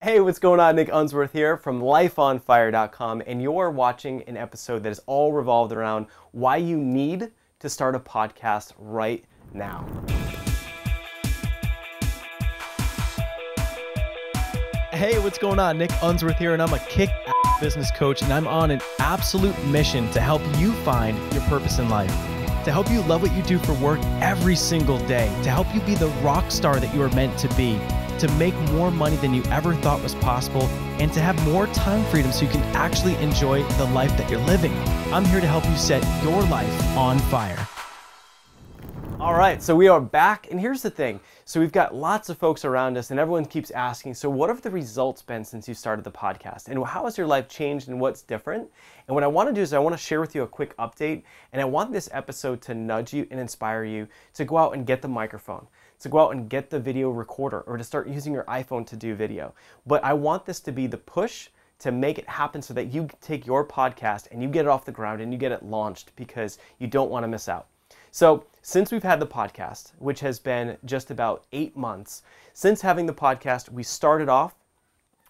Hey, what's going on? Nick Unsworth here from lifeonfire.com, and you're watching an episode that is all revolved around why you need to start a podcast right now. Hey, what's going on? Nick Unsworth here, and I'm a kick-ass business coach, and I'm on an absolute mission to help you find your purpose in life, to help you love what you do for work every single day, to help you be the rock star that you are meant to be, to make more money than you ever thought was possible, and to have more time freedom so you can actually enjoy the life that you're living. I'm here to help you set your life on fire. All right, so we are back, and here's the thing. So we've got lots of folks around us, and everyone keeps asking, so what have the results been since you started the podcast? And how has your life changed, and what's different? And what I want to do is I want to share with you a quick update, and I want this episode to nudge you and inspire you to go out and get the microphone, to go out and get the video recorder, or to start using your iPhone to do video. But I want this to be the push to make it happen so that you take your podcast and you get it off the ground and you get it launched, because you don't want to miss out. So since we've had the podcast, which has been just about 8 months, since having the podcast, we started off,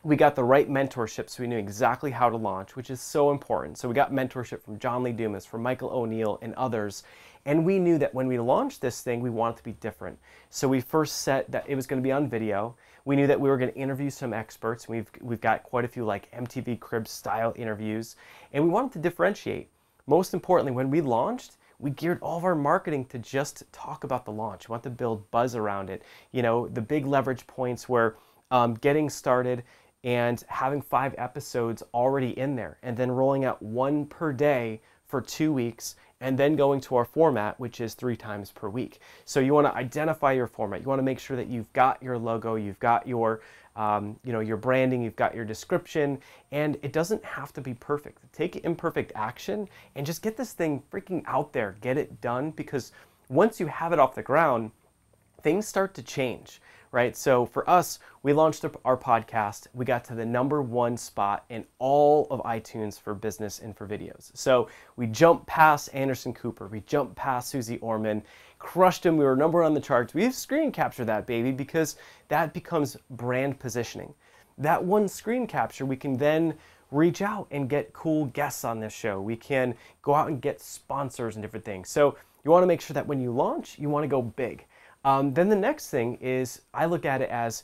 we got the right mentorship, so we knew exactly how to launch, which is so important. So we got mentorship from John Lee Dumas, from Michael O'Neill, and others. And we knew that when we launched this thing, we wanted it to be different. So we first set that it was going to be on video. We knew that we were going to interview some experts. We've got quite a few like MTV Cribs style interviews, and we wanted to differentiate. Most importantly, when we launched, we geared all of our marketing to just talk about the launch. We want to build buzz around it. You know, the big leverage points were getting started and having 5 episodes already in there, and then rolling out 1 per day for 2 weeks, and then going to our format, which is 3 times per week. So you want to identify your format. You want to make sure that you've got your logo, you've got your your branding, you've got your description, and it doesn't have to be perfect. Take imperfect action and just get this thing freaking out there, get it done, because once you have it off the ground, things start to change, right? So for us, we launched our podcast. We got to the #1 spot in all of iTunes for business and for videos. So we jumped past Anderson Cooper. We jumped past Susie Orman, crushed them. We were #1 on the charts. We've screen captured that, baby, because that becomes brand positioning. That one screen capture, we can then reach out and get cool guests on this show. We can go out and get sponsors and different things. So you want to make sure that when you launch, you want to go big. Then the next thing is, I look at it as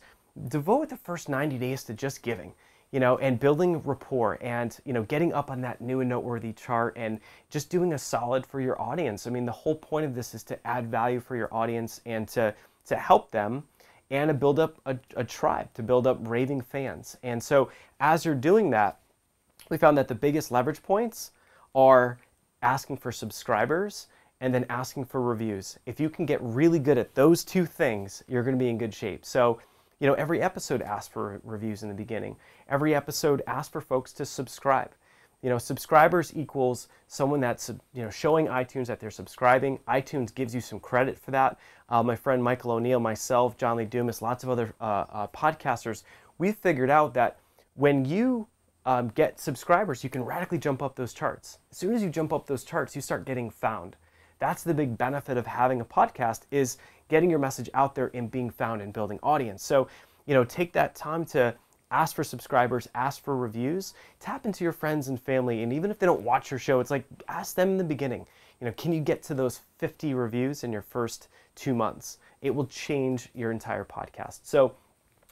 devote the first 90 days to just giving, and building rapport, and, getting up on that new and noteworthy chart, and just doing a solid for your audience. I mean, the whole point of this is to add value for your audience and to help them and to build up a tribe, to build up raving fans. And so as you're doing that, we found that the biggest leverage points are asking for subscribers and then asking for reviews. If you can get really good at those 2 things, you're going to be in good shape. So, every episode asks for reviews in the beginning. Every episode asks for folks to subscribe. Subscribers equals someone that's, showing iTunes that they're subscribing. iTunes gives you some credit for that. My friend Michael O'Neill, myself, John Lee Dumas, lots of other podcasters, we figured out that when you get subscribers, you can radically jump up those charts. As soon as you jump up those charts, you start getting found. That's the big benefit of having a podcast, is getting your message out there and being found and building audience. So, take that time to ask for subscribers, ask for reviews, tap into your friends and family. And even if they don't watch your show, it's like, ask them in the beginning, can you get to those 50 reviews in your first 2 months? It will change your entire podcast. So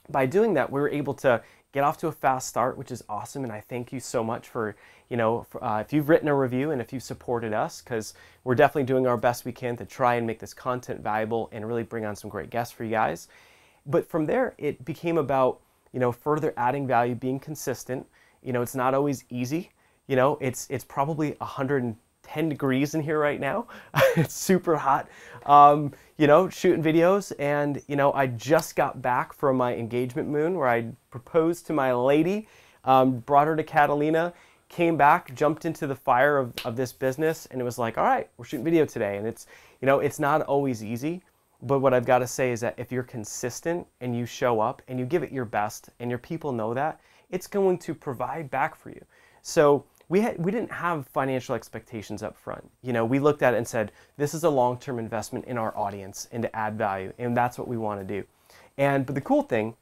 by doing that, we were able to get off to a fast start, which is awesome. And I thank you so much for, if you've written a review and if you've supported us, because we're definitely doing our best we can to try and make this content valuable and really bring on some great guests for you guys. But from there, it became about, further adding value, being consistent. It's not always easy. It's probably 110 degrees in here right now. It's super hot. Shooting videos, and I just got back from my engagement moon where I proposed to my lady, brought her to Catalina, came back, jumped into the fire of this business, and it was like, all right, we're shooting video today. And it's not always easy, but what I've got to say is that if you're consistent and you show up and you give it your best and your people know that, it's going to provide back for you. So we didn't have financial expectations up front. We looked at it and said, this is a long-term investment in our audience and to add value, and that's what we want to do. But the cool thing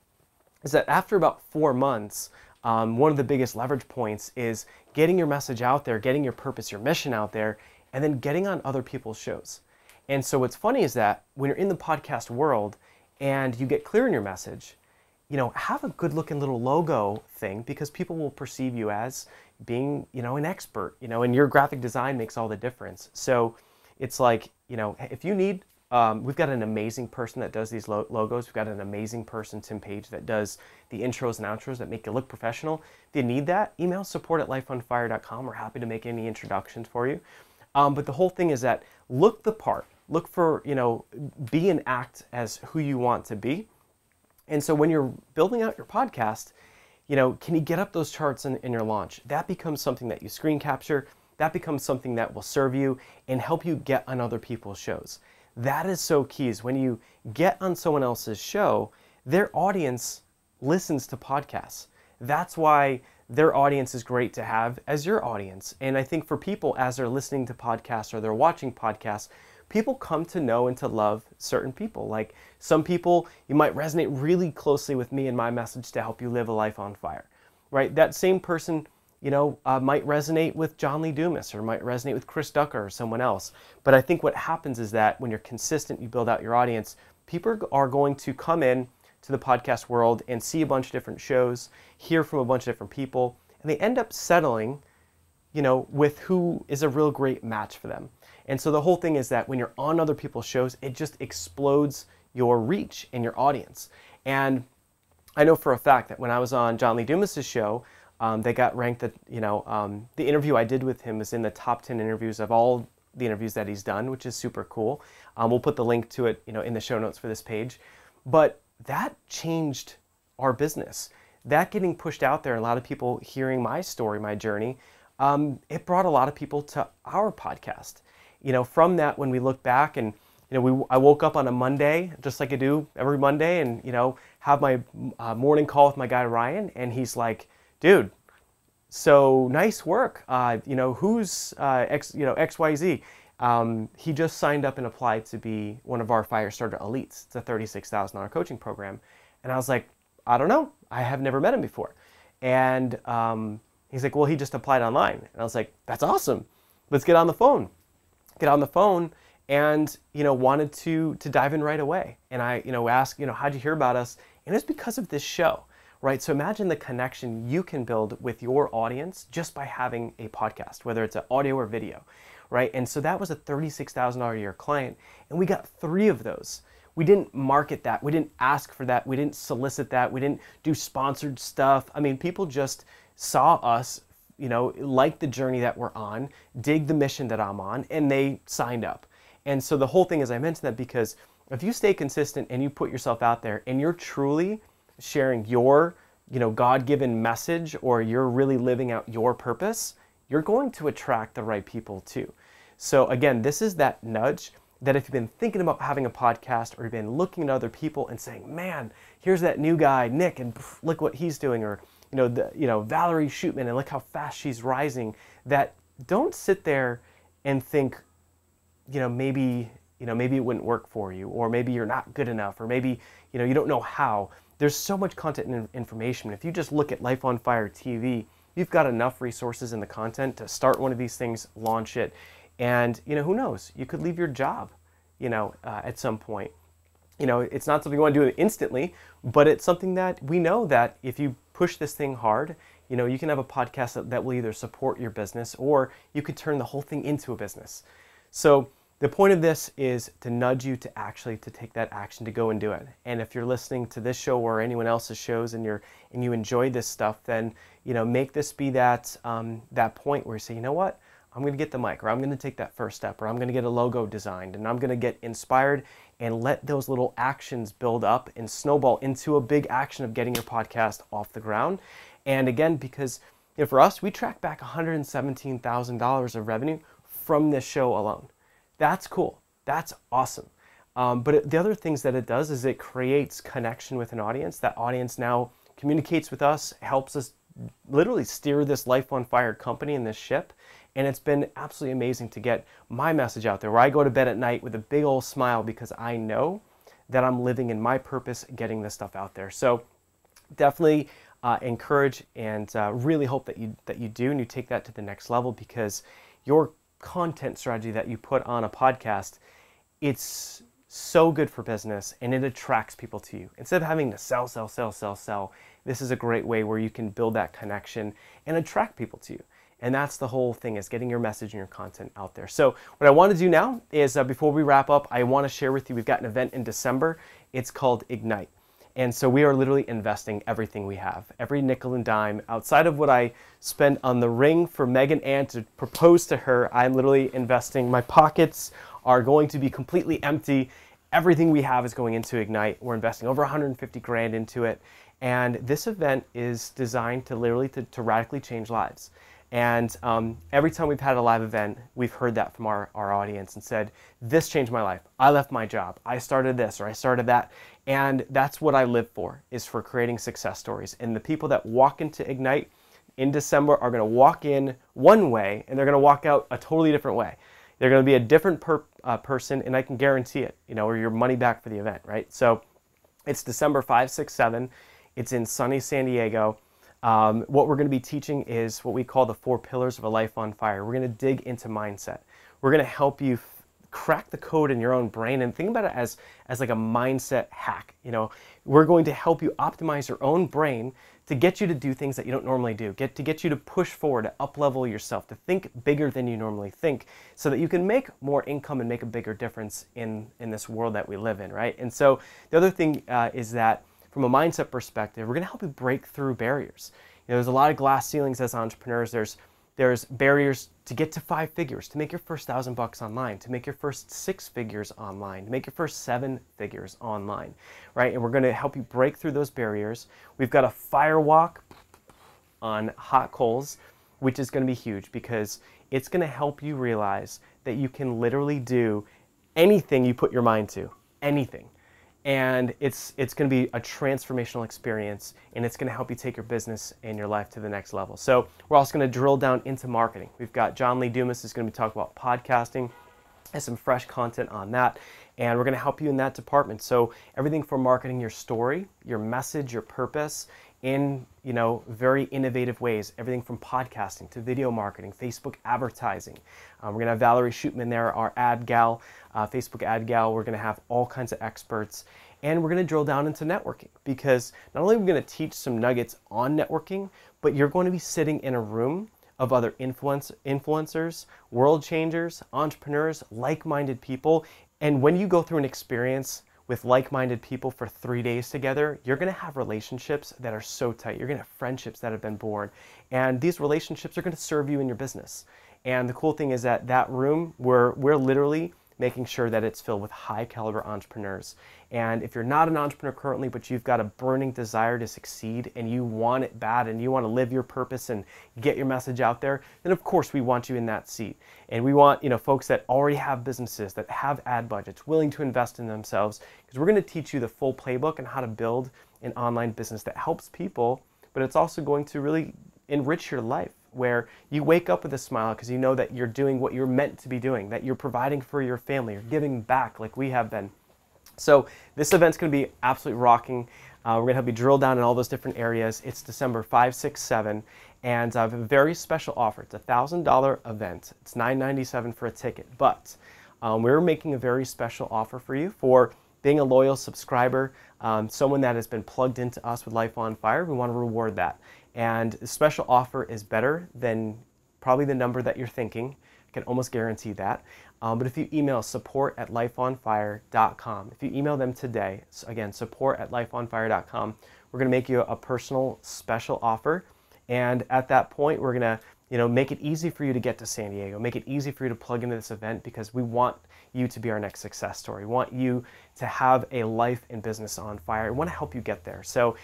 is that after about 4 months, one of the biggest leverage points is getting your message out there, getting your purpose, your mission out there, and then getting on other people's shows. And so what's funny is that when you're in the podcast world and you get clear in your message, have a good looking little logo thing, because people will perceive you as being, an expert, and your graphic design makes all the difference. So it's like, if you need, we've got an amazing person that does these logos. We've got an amazing person, Tim Page, that does the intros and outros that make you look professional. If you need that, email support@lifeonfire.com. We're happy to make any introductions for you. But the whole thing is that look the part, look for, be and act as who you want to be. And so when you're building out your podcast, can you get up those charts in your launch? That becomes something that you screen capture. That becomes something that will serve you and help you get on other people's shows. That is so key, is when you get on someone else's show, their audience listens to podcasts. That's why their audience is great to have as your audience. And I think for people, as they're listening to podcasts or they're watching podcasts, people come to know and to love certain people. Like some people, you might resonate really closely with me and my message to help you live a life on fire, right? That same person, might resonate with John Lee Dumas, or might resonate with Chris Ducker or someone else. But I think what happens is that when you're consistent, you build out your audience, people are going to come in to the podcast world and see a bunch of different shows, hear from a bunch of different people, and they end up settling, with who is a real great match for them. And so the whole thing is that when you're on other people's shows, it just explodes your reach and your audience. And I know for a fact that when I was on John Lee Dumas's show, they got ranked that, the interview I did with him was in the top 10 interviews of all the interviews that he's done, which is super cool. We'll put the link to it, in the show notes for this page. But that changed our business. That getting pushed out there, a lot of people hearing my story, my journey, it brought a lot of people to our podcast. From that, when we look back and, I woke up on a Monday, just like I do every Monday, and, have my morning call with my guy, Ryan, and he's like, dude, so nice work. Who's XYZ? He just signed up and applied to be one of our Firestarter Elites. It's a $36,000 coaching program. And I was like, I don't know. I have never met him before. And he's like, well, he just applied online. And I was like, that's awesome. Let's get on the phone. Get on the phone, and wanted to dive in right away. And I asked, how'd you hear about us? And it's because of this show. Right, so imagine the connection you can build with your audience just by having a podcast, whether it's an audio or video, right? And so that was a $36,000 a year client, and we got 3 of those. We didn't market that, we didn't ask for that, we didn't solicit that, we didn't do sponsored stuff. I mean, people just saw us, like the journey that we're on, dig the mission that I'm on, and they signed up. And so the whole thing is, I mentioned that because if you stay consistent and you put yourself out there and you're truly sharing your, God-given message, or you're really living out your purpose, you're going to attract the right people too. So again, this is that nudge that if you've been thinking about having a podcast, or you've been looking at other people and saying, man, here's that new guy, Nick, and look what he's doing, or, Valerie Shootman, and look how fast she's rising, that don't sit there and think, maybe it wouldn't work for you, or maybe you're not good enough, or maybe, you don't know how. There's so much content and information. If you just look at Life on Fire TV, you've got enough resources in the content to start one of these things, launch it, and who knows? You could leave your job, at some point. It's not something you want to do instantly, but it's something that we know that if you push this thing hard, you can have a podcast that will either support your business, or you could turn the whole thing into a business. So the point of this is to nudge you to actually to take that action, to go and do it. And if you're listening to this show or anyone else's shows and you enjoy this stuff, then make this be that that point where you say, you know what, I'm going to get the mic, or I'm going to take that first step, or I'm going to get a logo designed, and I'm going to get inspired, and let those little actions build up and snowball into a big action of getting your podcast off the ground. And again, because for us, we track back $117,000 of revenue from this show alone. That's cool. That's awesome. But the other things that it does is it creates connection with an audience. That audience now communicates with us, helps us literally steer this Life on Fire company and this ship. And it's been absolutely amazing to get my message out there, where I go to bed at night with a big old smile because I know that I'm living in my purpose, getting this stuff out there. So definitely encourage and really hope that you do and you take that to the next level, because your content strategy that you put on a podcast, it's so good for business and it attracts people to you. Instead of having to sell, this is a great way where you can build that connection and attract people to you. And that's the whole thing, is getting your message and your content out there. So what I want to do now is, before we wrap up, I want to share with you, we've got an event in December. It's called Ignite. And so we are literally investing everything we have, every nickel and dime. Outside of what I spend on the ring for Megan Ann to propose to her, I'm literally investing. My pockets are going to be completely empty. Everything we have is going into Ignite. We're investing over 150 grand into it. And this event is designed to literally to radically change lives. And every time we've had a live event, we've heard that from our audience and said, this changed my life. I left my job. I started this or I started that. And that's what I live for, is for creating success stories. And the people that walk into Ignite in December are going to walk in one way and they're going to walk out a totally different way. They're going to be a different person, and I can guarantee it, or your money back for the event, right? So it's December 5, 6, 7. It's in sunny San Diego. What we're going to be teaching is what we call the 4 pillars of a life on fire. We're going to dig into mindset. We're going to help you crack the code in your own brain, and think about it as like a mindset hack. We're going to help you optimize your own brain to get you to do things that you don't normally do, get you to push forward, to up-level yourself, to think bigger than you normally think, so that you can make more income and make a bigger difference in this world that we live in, right? And so the other thing is that from a mindset perspective, we're going to help you break through barriers. There's a lot of glass ceilings as entrepreneurs. There's barriers to get to 5 figures, to make your first $1,000 online, to make your first 6 figures online, to make your first 7 figures online, right? And we're going to help you break through those barriers. We've got a fire walk on hot coals, which is going to be huge, because it's going to help you realize that you can literally do anything you put your mind to, anything. And it's going to be a transformational experience, and it's going to help you take your business and your life to the next level. So we're also going to drill down into marketing. We've got John Lee Dumas is going to be talking about podcasting and some fresh content on that, and we're going to help you in that department. So everything from marketing your story, your message, your purpose in very innovative ways. Everything from podcasting to video marketing, Facebook advertising. We're going to have Valerie Shootman there, our ad gal, Facebook ad gal. We're going to have all kinds of experts, and we're going to drill down into networking, because not only are we going to teach some nuggets on networking, but you're going to be sitting in a room of other influencers, world changers, entrepreneurs, like-minded people. And when you go through an experience with like-minded people for 3 days together, you're going to have relationships that are so tight. You're going to have friendships that have been born. And these relationships are going to serve you in your business. And the cool thing is that room, we're literally making sure that it's filled with high caliber entrepreneurs. And if you're not an entrepreneur currently, but you've got a burning desire to succeed and you want it bad and you want to live your purpose and get your message out there, then of course we want you in that seat. And we want folks that already have businesses, that have ad budgets, willing to invest in themselves, because we're going to teach you the full playbook on how to build an online business that helps people, but it's also going to really enrich your life, where you wake up with a smile because you know that you're doing what you're meant to be doing, that you're providing for your family, you're giving back like we have been. So this event's going to be absolutely rocking. We're going to help you drill down in all those different areas. It's December 5, 6, 7, and I have a very special offer. It's a $1,000 event. It's $997 for a ticket, but we're making a very special offer for you for being a loyal subscriber, someone that has been plugged into us with Life on Fire. We want to reward that. And the special offer is better than probably the number that you're thinking. I can almost guarantee that. But if you email support@lifeonfire.com, if you email them today, again, support@lifeonfire.com, we're going to make you a personal special offer. And at that point, we're going to make it easy for you to get to San Diego, make it easy for you to plug into this event, because we want you to be our next success story. We want you to have a life and business on fire. We want to help you get there. So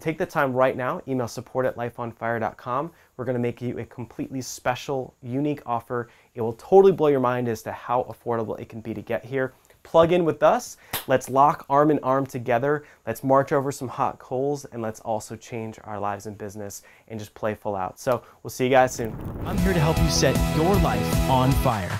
take the time right now, email support@lifeonfire.com. We're going to make you a completely special, unique offer. It will totally blow your mind as to how affordable it can be to get here. Plug in with us. Let's lock arm in arm together. Let's march over some hot coals, and let's also change our lives in business and just play full out. So we'll see you guys soon. I'm here to help you set your life on fire.